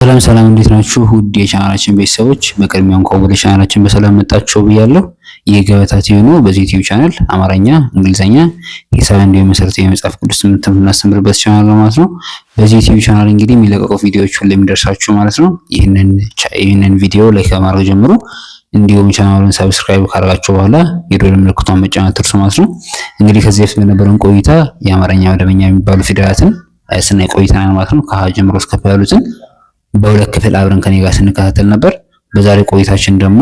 ሰላም እንዴት ናችሁ? ውድ የቻናላችን ቤተሰቦች በቅድሚያ እንኳን ወደ ቻናላችን በሰላም መጣችሁ ብያለሁ። ይህ ገበታ ቲዩብ ነው። በዚህ ዩቲዩብ ቻናል አማርኛ፣ እንግሊዘኛ፣ ሂሳብ እንዲሁም መሰረታዊ የመጽሐፍ ቅዱስ ትምህርት የምናስተምርበት ቻናል ነው ማለት ነው። በዚህ ዩቲዩብ ቻናል እንግዲህ የሚለቀቁ ቪዲዮዎች ሁሌ የሚደርሳችሁ ማለት ነው። ይህንን ቪዲዮ ላይክ ከማድረግ ጀምሮ እንዲሁም ቻናሉን ሰብስክራይብ ካደረጋችሁ በኋላ የደወል ምልክቱን መጫን አትርሱ ማለት ነው። እንግዲህ ከዚህ በፊት በነበረን ቆይታ የአማርኛ መደበኛ የሚባሉ ፊደላትን ስናይ ቆይተናል ማለት ነው። ከሀ ጀምሮ እስከ ፐ ያሉትን በሁለት ክፍል አብረን ከኔ ጋር ስንከታተል ነበር። በዛሬ ቆይታችን ደግሞ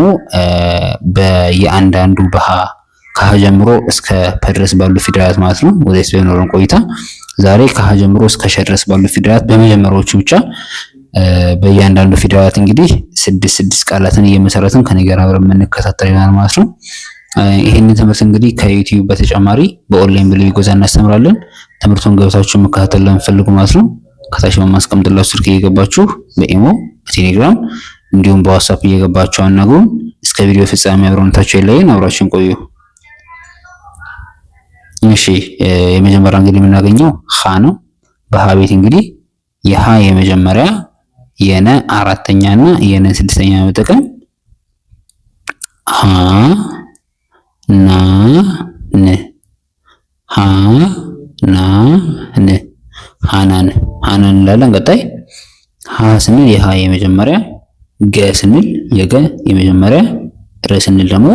በየአንዳንዱ ከሀ ጀምሮ እስከ ፐ ድረስ ባሉ ፊደላት ማለት ነው ወደዚህ በኖረን ቆይታ ዛሬ ከሀ ጀምሮ እስከ ሸ ድረስ ባሉ ፊደላት በመጀመሪያዎቹ ብቻ በእያንዳንዱ ፊደላት እንግዲህ ስድስት ቃላትን እየመሰረትን ከኔ ጋር አብረን የምንከታተል ይሆናል ማለት ነው። ይህንን ትምህርት እንግዲህ ከዩቲዩብ በተጨማሪ በኦንላይን በሌጎዛ እናስተምራለን። ትምህርቱን ገብታችሁ መከታተል ለምትፈልጉ ማለት ነው ከታች በማስቀምጥላችሁ ስልክ እየገባችሁ በኢሞ በቴሌግራም እንዲሁም በዋትስአፕ እየገባችሁ አናግሩን። እስከ ቪዲዮ ፍጻሜ አብረንታችሁ የለየን አብራችሁን ቆዩ። እሺ የመጀመሪያ እንግዲህ የምናገኘው ሀ ነው። በሀ ቤት እንግዲህ የሀ የመጀመሪያ የነ አራተኛ እና የነ ስድስተኛ በመጠቀም ሀ ና ን ሀ ና ን ሃናን እንላለን። ቀጣይ ሀ ስንል የሀ የመጀመሪያ፣ ገ ስንል የገ የመጀመሪያ፣ ረ ስንል ደግሞ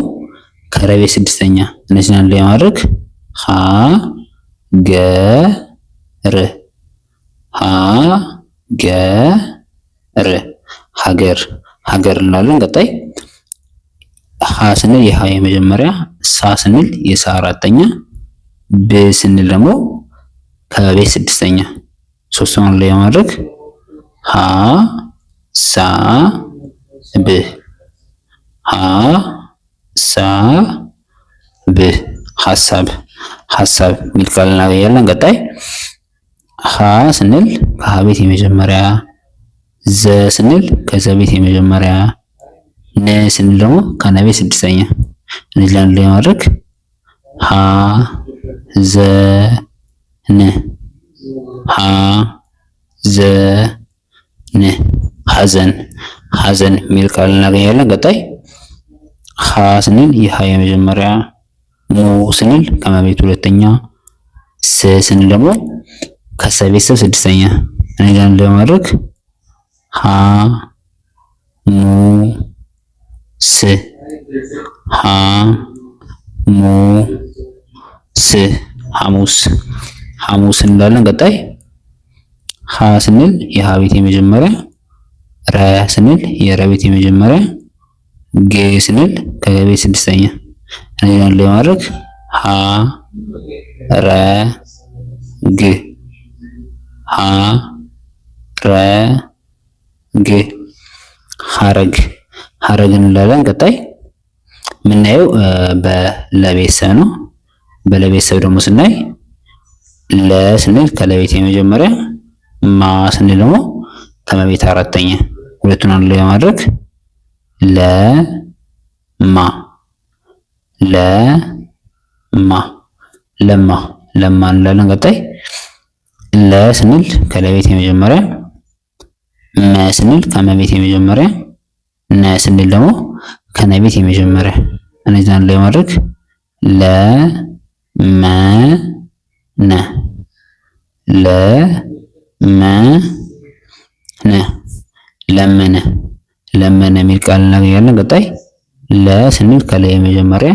ከረቤት ስድስተኛ። እነዚህን አንድ ላይ ማድረግ ሀ ገ ር ሀ ገ ር ሀገር እንላለን። ቀጣይ ሀ ስንል የሀ የመጀመሪያ፣ ሳ ስንል የሳ አራተኛ፣ ብ ስንል ደግሞ ከቤት ስድስተኛ። ሶስቱን ላይ ማድረግ ሀ ሳ ብ ሀ ሳ ብ ሐሳብ የሚል ቃል እናገኛለን። ቀጣይ ሀ ስንል ከሀ ቤት የመጀመሪያ፣ ዘ ስንል ከዘ ቤት የመጀመሪያ፣ ነ ስንል ደግሞ ከነ ቤት ስድስተኛ። እነዚህ አንድ ላይ ማድረግ ሀ ዘ ን ሀ ዘ ን ሐዘን የሚል ቃል እናገኛለን። ቀጣይ ሀ ስንል የሀ የመጀመሪያ፣ ሙ ስንል ከመቤት ሁለተኛ፣ ስ ስንል ደግሞ ከሰ ቤተሰብ ስድስተኛ። እነዚህን ለማድረግ ሀ ሙ ስ ሀ ሙ ስ ሐሙስ እንላለን። ቀጣይ ሀ ስንል የሀ ቤት የመጀመሪያ፣ ረ ስንል የረ ቤት የመጀመሪያ፣ ጌ ስንል ከገ ቤት ስድስተኛ። እነዚህን ለማድረግ ሀ ረ ግ ሀ ረ ግ ሀረግ እንላለን። ቀጣይ የምናየው በለቤተሰብ ነው። በለቤተሰብ ደግሞ ስናይ ለ ስንል ከለቤት የመጀመሪያ፣ ማ ስንል ደግሞ ከመቤት አራተኛ። ሁለቱን አንድ ላይ ማድረግ ለማ እንላለን። ቀጣይ ለ ስንል ከለቤት የመጀመሪያ፣ መ ስንል ከመቤት የመጀመሪያ፣ ነ ስንል ደግሞ ከነቤት የመጀመሪያ። እነዚህን አንድ ላይ ማድረግ ለመነ የሚል ቃል እናገኛለን። ቀጣይ ለ ስንል ከለ የመጀመሪያ፣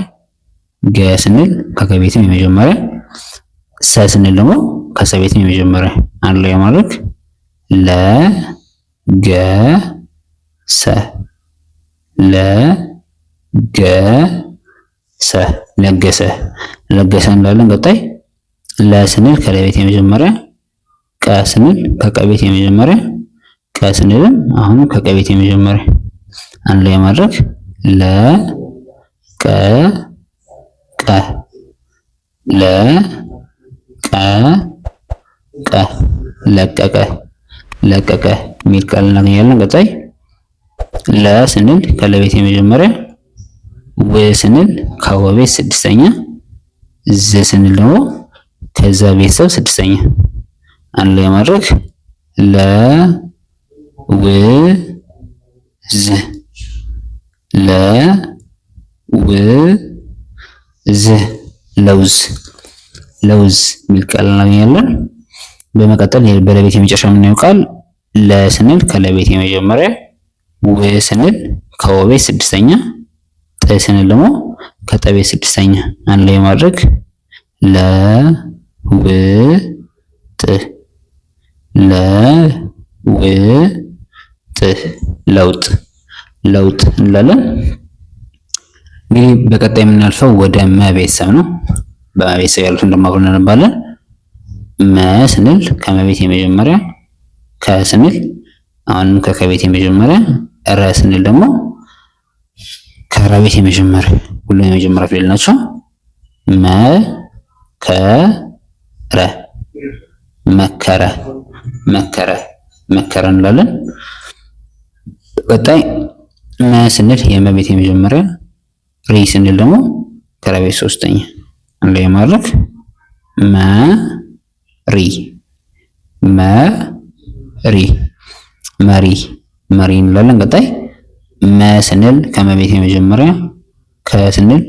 ገ ስንል ከገቤትም የመጀመሪያ፣ ሰ ስንል ደግሞ ከሰቤትም የመጀመሪያ። አንድ ላይ ማድረግ ለገሰ እንላለን። ቀጣይ ለ ስንል ከለቤት የመጀመሪያ፣ ቀ ስንል ከቀቤት የመጀመሪያ፣ ቀ ስንልም አሁንም ከቀቤት የመጀመሪያ። አንድ ላይ ማድረግ ለቀቀ የሚል ቃል እናገኛለን። ቀጣይ ለ ስንል ከለቤት የመጀመሪያ፣ ወ ስንል ከወቤት ስድስተኛ፣ ዘ ስንል ደግሞ ከዛ ቤተሰብ ስድስተኛ። አንድ ላይ ማድረግ ውዝ ለውዝ ለውዝ ለውዝ የሚል ቃል እናገኛለን። በመቀጠል በለቤት የመጨረሻ የምናየው ቃል ለስንል ከለቤት የመጀመሪያ፣ ው ስንል ከወቤት ስድስተኛ፣ ጥ ስንል ደግሞ ከጠቤት ስድስተኛ አንድ ላይ ማድረግ ለውጥ ለውጥ ለውጥ ለውጥ እንላለን። እንግዲህ በቀጣይ የምናልፈው ወደ መቤተሰብ ነው። በመቤተሰብ ያሉትን ደግሞ አብረን እናነባለን። መ ስንል ከመቤት የመጀመሪያ፣ ከ ስንል አሁንም ከከቤት የመጀመሪያ፣ ረ ስንል ደግሞ ከረቤት የመጀመሪያ፣ ሁሉም የመጀመሪያ ፊደል ናቸው። መ ከ ረ መከረ መከረ መከረ እንላለን። ቀጣይ መ ስንል የመቤት የመጀመሪያ፣ ሪ ስንል ደግሞ ከረቤት ሶስተኛ አንድ ላይ ማድረግ መሪ መሪ መሪ መሪ እንላለን። ቀጣይ መ ስንል ከመቤት የመጀመሪያ፣ ከ ስንል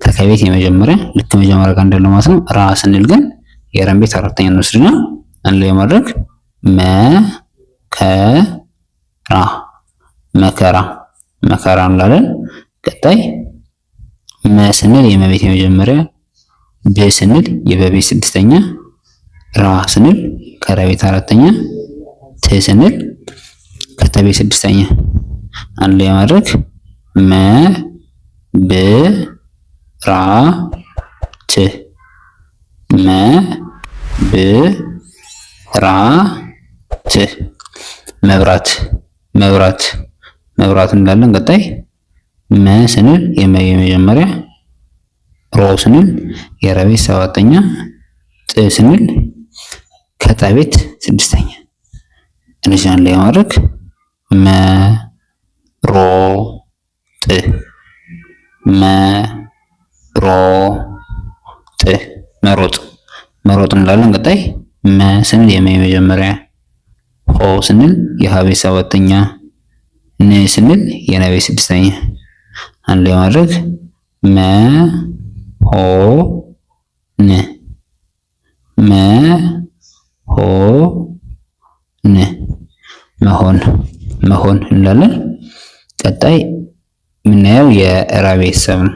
ከከቤት የመጀመሪያ ልክ መጀመሪያ ጋር እንዳለው ማለት ነው። ራ ስንል ግን የረን ቤት አራተኛ እንወስድና አንድ ላይ ማድረግ መከራ መከራ መከራ እንላለን። ቀጣይ መ ስንል የመቤት የመጀመሪያ፣ ብ ስንል የበቤት ስድስተኛ፣ ራ ስንል ከረቤት አራተኛ፣ ት ስንል ከተቤት ስድስተኛ አንድ ላይ ማድረግ መብራት መብራት መብራት መብራት መብራት እንላለን። ቀጣይ መ ስንል የመጀመሪያ፣ ሮ ስንል የረቤት ሰባተኛ፣ ጥ ስንል ከጠቤት ስድስተኛ እነዚህ አንድ ላይ ማድረግ መሮጥ መሮጥ መሮጥ መሮጥ እንላለን። ቀጣይ መ ስንል የመጀመሪያ፣ ሆ ስንል የሀቤት ሰባተኛ፣ ን ስንል የነቤት ስድስተኛ አንድ ላይ ማድረግ መሆን መሆን መሆን እንላለን። ቀጣይ የምናየው የረ ቤተሰብ ነው።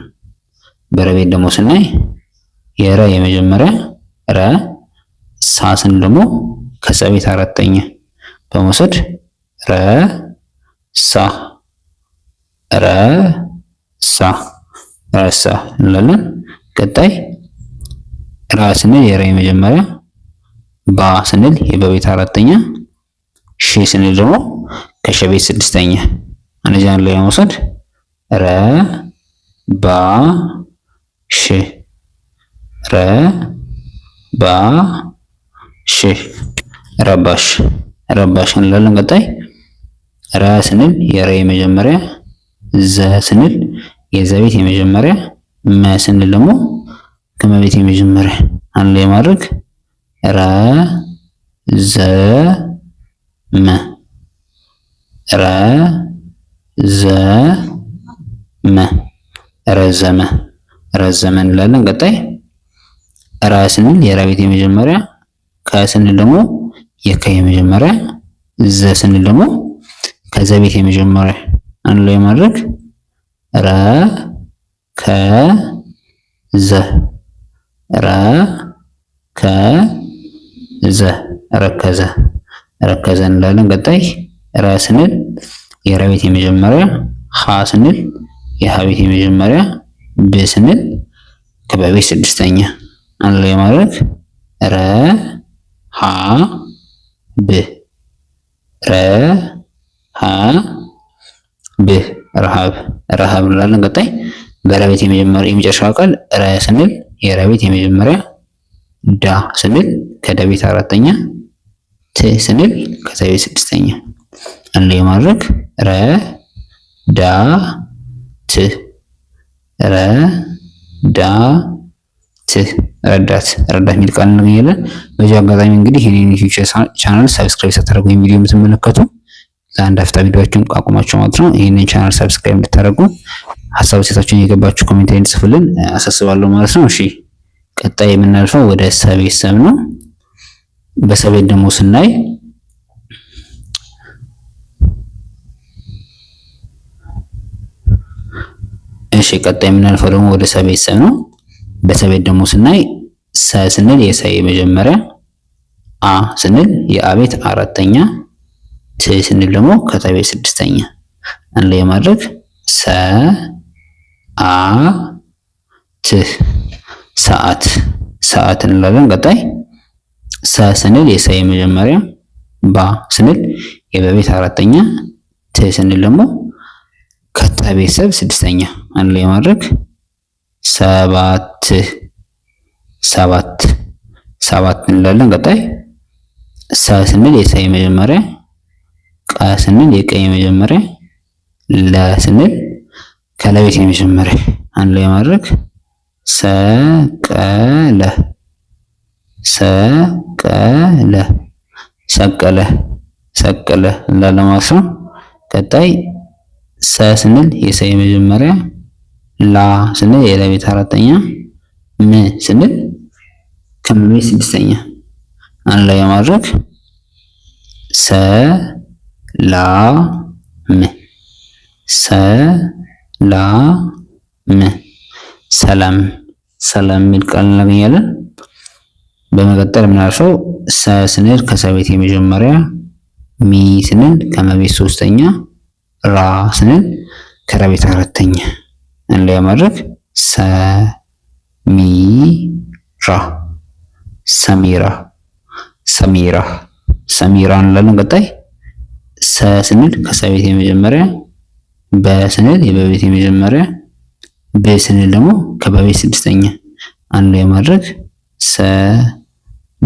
በረ ቤት ደግሞ ስናይ የረ የመጀመሪያ ረ፣ ሳ ስንል ደግሞ ከሰ ቤት አራተኛ በመውሰድ ረሳ ረሳ ረሳ እንላለን። ቀጣይ ራ ስንል የረ የመጀመሪያ፣ ባ ስንል የበቤት አራተኛ፣ ሽ ስንል ደግሞ ከሸ ቤት ስድስተኛ እነዚህ አንድ ላይ በመውሰድ ረባሽ ረባሽ ረባሽ ረባሽ እንላለን። ቀጣይ ረ ስንል የረ የመጀመሪያ፣ ዘ ስንል የዘቤት የመጀመሪያ፣ መ ስንል ደግሞ ከመቤት የመጀመሪያ አንድ ላይ ማድረግ ረዘመ ረዘመ ረዘመ ረዘመ እንላለን። ቀጣይ ራ ስንል የራ ቤት የመጀመሪያ፣ ከ ስንል ደግሞ የከ የመጀመሪያ፣ ዘ ስንል ደግሞ ከዘ ቤት የመጀመሪያ አንድ ላይ ማድረግ ረከዘ ረከዘ ረከዘ ረከዘ እንላለን። ቀጣይ ረ ስንል የረ ቤት የመጀመሪያ፣ ሀ ስንል የሀ ቤት የመጀመሪያ፣ ብ ስንል ከበቤት ስድስተኛ አንድ ላይ ማድረግ ረሃብ ረሃብ ረሃብ እንላለን። ቀጣይ በረ ቤት የመጨረሻው ቃል ረ ስንል የረ ቤት የመጀመሪያ፣ ዳ ስንል ከደ ቤት አራተኛ፣ ት ስንል ከተ ቤት ስድስተኛ አንድ ላይ ማድረግ ረዳት ረዳት ረዳት የሚል ቃል እናገኛለን። በዚህ አጋጣሚ እንግዲህ ይህንን ዩቲዩብ ቻናል ሰብስክራይብ ሳታደርጉ ቪዲዮ የምትመለከቱ ለአንድ አፍታ ቪዲዮዎችን አቁማችሁ ማለት ነው ይህንን ቻናል ሰብስክራይብ እንድታደርጉ ሀሳብ ሴታችሁን እየገባችሁ ኮሜንት ላይ እንጽፉልን አሳስባለሁ ማለት ነው። እሺ ቀጣይ የምናልፈው ወደ ሰ ቤተሰብ ነው። በሰ ቤት ደግሞ ስናይ እሺ ቀጣይ የምናልፈው ደግሞ ወደ ሰ ቤተሰብ ነው። በሰ ቤት ደግሞ ስናይ ሰ ስንል የሰ የመጀመሪያ፣ አ ስንል የአ ቤት አራተኛ፣ ት ስንል ደግሞ ከተ ቤት ስድስተኛ አንድ ላይ ማድረግ ሰ አ ት ሰዓት ሰዓት እንላለን። ቀጣይ ሰ ስንል የሰ የመጀመሪያ፣ ባ ስንል የበቤት አራተኛ፣ ት ስንል ደግሞ ከተ ቤተሰብ ስድስተኛ አንድ ላይ ማድረግ ሰባት ሰባት ሰባት እንላለን። ቀጣይ ሰ ስንል የሰ የመጀመሪያ፣ ቀ ስንል የቀ የመጀመሪያ፣ ለ ስንል ከለቤት የመጀመሪያ አንድ ላይ ማድረግ ሰቀለ ሰቀለ ሰቀለ ሰቀለ እንላለን ማለት ነው። ቀጣይ ሰ ስንል የሰ የመጀመሪያ፣ ላ ስንል የለቤት አራተኛ፣ ም ስንል ከመቤት ስድስተኛ አንድ ላይ ማድረግ ሰ ላ ም ሰ ላ ም ሰላም ሰላም የሚል ቃል እናገኛለን። በመቀጠል የምናልፈው ሰ ስንል ከሰ ቤት የመጀመሪያ፣ ሚ ስንል ከመቤት ሶስተኛ፣ ራ ስንል ከረቤት አራተኛ አንድ ላይ ማድረግ ሰ ሚ ራ ሰሚራ ሰሚራ ሰሚራ እንላለን። ቀጣይ ሰ ስንል ከሰ ቤት የመጀመሪያ፣ በ ስንል የበቤት የመጀመሪያ፣ ብ ስንል ደግሞ ከበቤት ስድስተኛ አንድ ላይ ማድረግ ሰ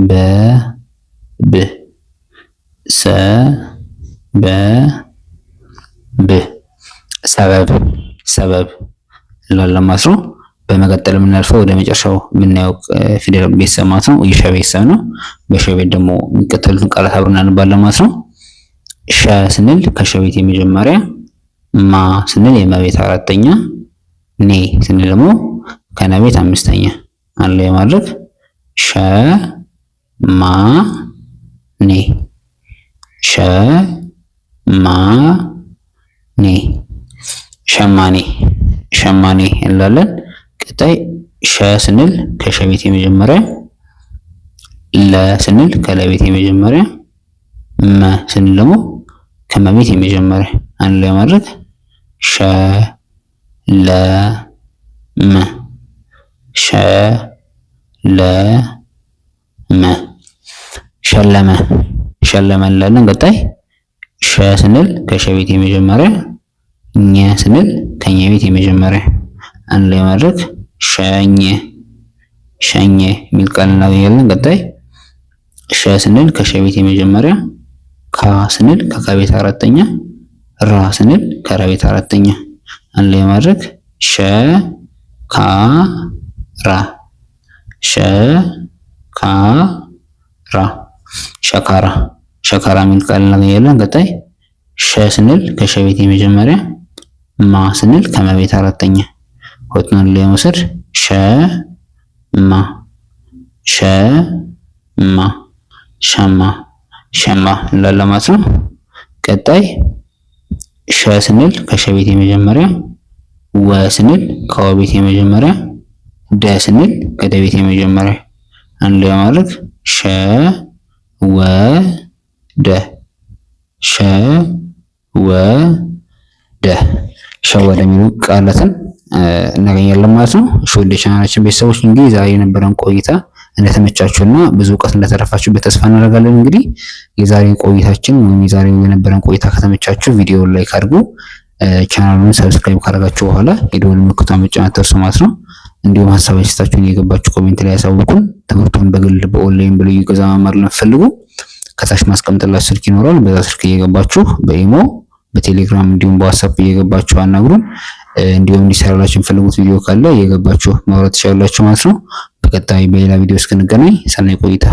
በ ብ ሰ በ ብ ሰበብ ሰበብ እንላለን ማለት ነው። በመቀጠል የምናልፈው ወደ መጨረሻው የምናየው ፊደል ቤተሰብ ማለት ነው የሸ ቤተሰብ ነው። በሸ ቤት ደግሞ የሚከተሉትን ቃላት አብረን እናነባለን ማለት ነው። ሸ ስንል ከሸ ቤት የመጀመሪያ፣ ማ ስንል የመቤት አራተኛ፣ ኔ ስንል ደግሞ ከነቤት አምስተኛ አንድ ላይ ማድረግ ሸ ማ ኔ ሸ ማ ኔ ሸማኔ ሸማኔ እንላለን። ቀጣይ ሸ ስንል ከሸ ቤት የመጀመሪያ፣ ለ ስንል ከለቤት የመጀመሪያ፣ መ ስንል ደግሞ ከመቤት የመጀመሪያ አንድ ላይ ማድረግ ሸ ለ መ ሸ ለ መ ሸለመ ሸለመ እንላለን። ቀጣይ ሸ ስንል ከሸ ቤት የመጀመሪያ፣ ኘ ስንል ከኘ ቤት የመጀመሪያ አንድ ላይ ማድረግ ሸኘ ሸኘ የሚል ቃል እናገኛለን። ቀጣይ ሸ ስንል ከሸ ቤት የመጀመሪያ፣ ካ ስንል ከከቤት አራተኛ፣ ራ ስንል ከረቤት አራተኛ አንድ ላይ ማድረግ ሸ ካ ራ ሸ ካ ራ ሸካራ ሸካራ የሚል ቃል እናገኛለን። ቀጣይ ሸ ስንል ከሸ ቤት የመጀመሪያ፣ ማ ስንል ከመቤት አራተኛ ሁለቱን ላይ መውሰድ ሸ ማ ሸ ማ ሸማ ሸማ እንላለን ማለት ነው። ቀጣይ ሸ ስንል ከሸ ቤት የመጀመሪያ፣ ወ ስንል ከወ ቤት የመጀመሪያ፣ ደ ስንል ከደ ቤት የመጀመሪያ አንድ ላይ ማድረግ ሸ ወ ደ ሸ ወ ደ ሸወደ የሚሉ ቃላትን እናገኛለን ማለት ነው። እሺ ወደ ቻናላችን ቤተሰቦች እንግዲህ ዛሬ የነበረን ቆይታ እንደተመቻችሁና ብዙ እውቀት እንደተረፋችሁበት ተስፋ እናደርጋለን። እንግዲህ የዛሬ ቆይታችን ወይም የዛሬ የነበረን ቆይታ ከተመቻችሁ ቪዲዮውን ላይክ አድርጉ፣ ቻናሉን ሰብስክራይብ ካደረጋችሁ በኋላ የደወል ምልክቱን መጫን አትርሱ ማለት ነው። እንዲሁም ሀሳብ አስተያየታችሁን እየገባችሁ ኮሜንት ላይ ያሳውቁን። ትምህርቱን በግል በኦንላይን ብሎ እየገዛ መማር ለምትፈልጉ ከታች ማስቀምጥላችሁ ስልክ ይኖራል። በዛ ስልክ እየገባችሁ በኢሞ በቴሌግራም እንዲሁም በዋትስአፕ እየገባችሁ አናግሩን። እንዲሁም እንዲሰራላችሁ የምትፈልጉት ቪዲዮ ካለ እየገባችሁ ማውራት ትችላላችሁ ማለት ነው። በቀጣይ በሌላ ቪዲዮ እስክንገናኝ ሰናይ ቆይታ